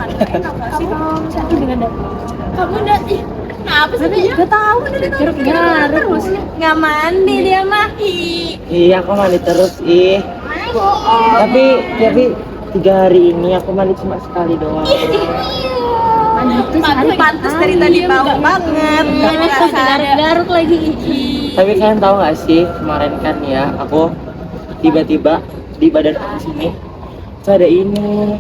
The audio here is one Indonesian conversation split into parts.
Enak gak sih? Sakit dengan kamu udah kenapa sih dia? Gak tahu dari terus nggak mandi dia mah. Iya, aku mandi terus tapi 3 hari ini aku mandi cuma sekali doang. Mandi itu sehari pantas dari tadi bau banget. Garuk lagi. Tapi kalian tahu nggak sih, kemarin kan ya aku tiba-tiba di badan aku sini itu ada ini.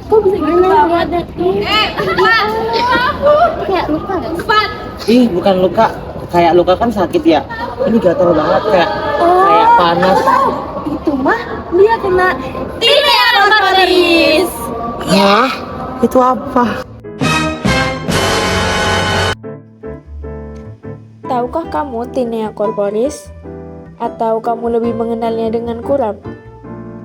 Kok bisa gitu banget? Kayak luka gak? Bukan luka. Kayak luka kan sakit ya. Ini gatal banget kayak panas. Itu mah dia kena tinea corporis. Hah? Itu apa? Tahukah kamu tinea corporis? Atau kamu lebih mengenalnya dengan kurap?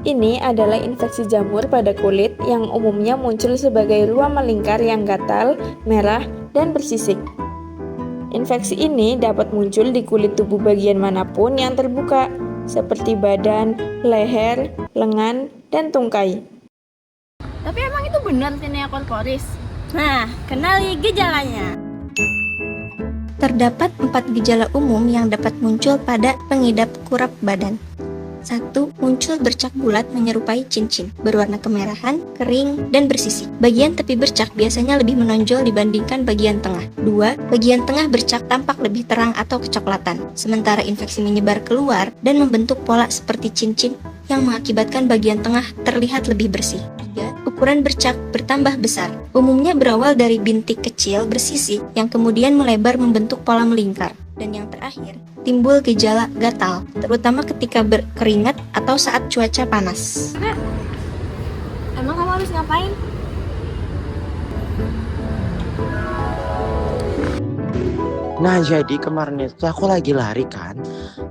Ini adalah infeksi jamur pada kulit yang umumnya muncul sebagai ruam melingkar yang gatal, merah, dan bersisik. Infeksi ini dapat muncul di kulit tubuh bagian manapun yang terbuka, seperti badan, leher, lengan, dan tungkai. Tapi emang itu benar tinea corporis? Nah, kenali gejalanya. Terdapat 4 gejala umum yang dapat muncul pada pengidap kurap badan. 1. Muncul bercak bulat menyerupai cincin, berwarna kemerahan, kering, dan bersisik. Bagian tepi bercak biasanya lebih menonjol dibandingkan bagian tengah. 2. Bagian tengah bercak tampak lebih terang atau kecoklatan, sementara infeksi menyebar keluar dan membentuk pola seperti cincin yang mengakibatkan bagian tengah terlihat lebih bersih. 3. Ukuran bercak bertambah besar, umumnya berawal dari bintik kecil bersisik yang kemudian melebar membentuk pola melingkar. Dan yang terakhir, timbul gejala gatal, terutama ketika berkeringat atau saat cuaca panas. Emang kamu harus ngapain? Nah, jadi kemarin itu aku lagi lari kan.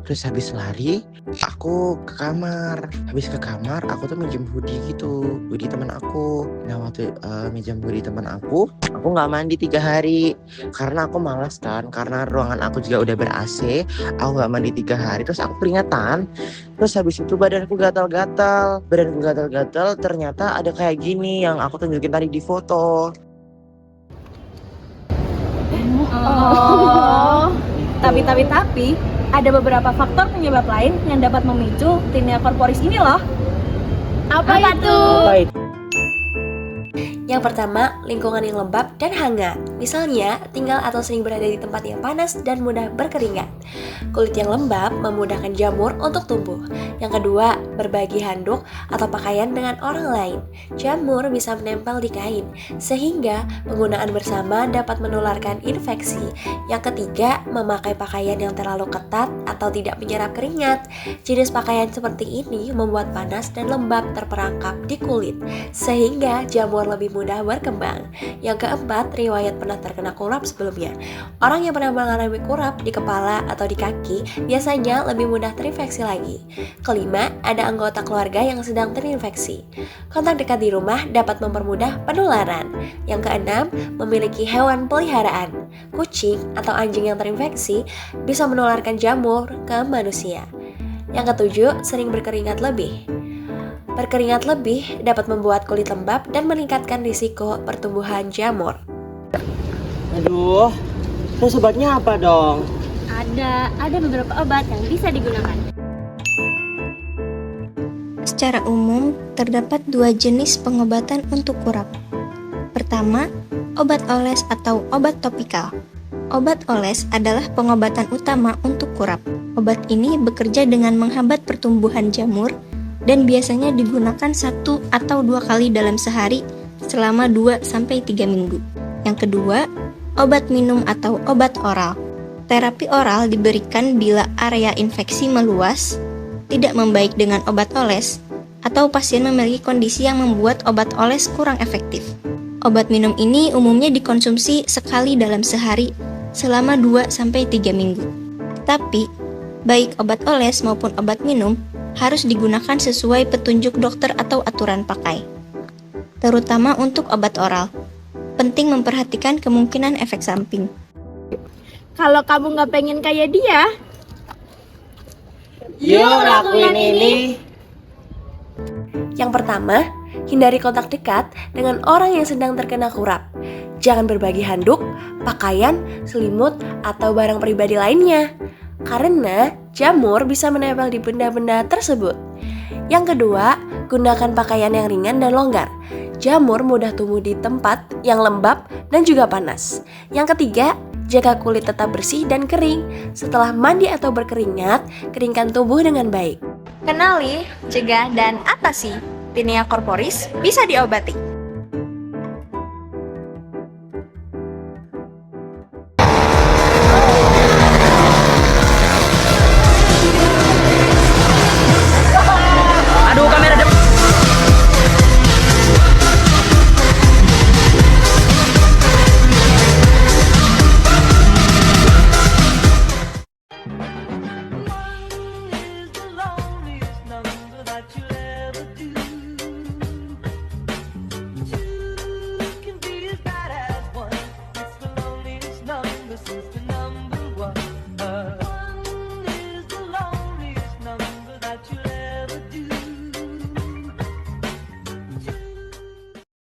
Terus habis lari, aku ke kamar. Habis ke kamar, aku tuh minjem hoodie gitu. Hoodie teman aku. Nah, waktu minjem hoodie teman aku nggak mandi 3 hari. Karena aku malas kan. Karena ruangan aku juga udah ber-AC. Aku nggak mandi 3 hari. Terus aku peringatan. Terus habis itu badanku gatal-gatal. Ternyata ada kayak gini yang aku tunjukin tadi di foto. Tapi ada beberapa faktor penyebab lain yang dapat memicu tinea corporis ini loh. Apa itu? Yang pertama, lingkungan yang lembab dan hangat. Misalnya, tinggal atau sering berada di tempat yang panas dan mudah berkeringat. Kulit yang lembab memudahkan jamur untuk tumbuh. Yang kedua, berbagi handuk atau pakaian dengan orang lain. Jamur bisa menempel di kain, sehingga penggunaan bersama dapat menularkan infeksi. Yang ketiga, memakai pakaian yang terlalu ketat atau tidak menyerap keringat. Jenis pakaian seperti ini membuat panas dan lembab terperangkap di kulit, sehingga jamur lebih mudah berkembang. Yang keempat, riwayat pernah terkena kurap sebelumnya. Orang yang pernah mengalami kurap di kepala atau di kaki biasanya lebih mudah terinfeksi lagi. Kelima, ada anggota keluarga yang sedang terinfeksi. Kontak dekat di rumah dapat mempermudah penularan. Yang keenam, memiliki hewan peliharaan. Kucing atau anjing yang terinfeksi bisa menularkan jamur ke manusia. Yang ketujuh, sering berkeringat lebih. Berkeringat lebih dapat membuat kulit lembab dan meningkatkan risiko pertumbuhan jamur. Aduh, terus obatnya apa dong? Ada beberapa obat yang bisa digunakan. Secara umum, terdapat 2 jenis pengobatan untuk kurap. Pertama, obat oles atau obat topikal. Obat oles adalah pengobatan utama untuk kurap. Obat ini bekerja dengan menghambat pertumbuhan jamur dan biasanya digunakan 1 atau 2 kali dalam sehari selama 2-3 minggu. Yang kedua, obat minum atau obat oral. Terapi oral diberikan bila area infeksi meluas, tidak membaik dengan obat oles, atau pasien memiliki kondisi yang membuat obat oles kurang efektif. Obat minum ini umumnya dikonsumsi sekali dalam sehari selama 2-3 minggu. Tapi, baik obat oles maupun obat minum harus digunakan sesuai petunjuk dokter atau aturan pakai. Terutama untuk obat oral, penting memperhatikan kemungkinan efek samping. Kalau kamu nggak pengen kayak dia, Yuk lakuin ini. Yang pertama, Hindari kontak dekat dengan orang yang sedang terkena kurap. Jangan berbagi handuk, pakaian, selimut, atau barang pribadi lainnya, karena jamur bisa menempel di benda-benda tersebut. Yang kedua, gunakan pakaian yang ringan dan longgar. Jamur mudah tumbuh di tempat yang lembab dan juga panas. Yang ketiga, jaga kulit tetap bersih dan kering. Setelah mandi atau berkeringat, keringkan tubuh dengan baik. Kenali, cegah, dan atasi. Tinea corporis bisa diobati. Aduh, kamera depan. One is the loneliest number that you'll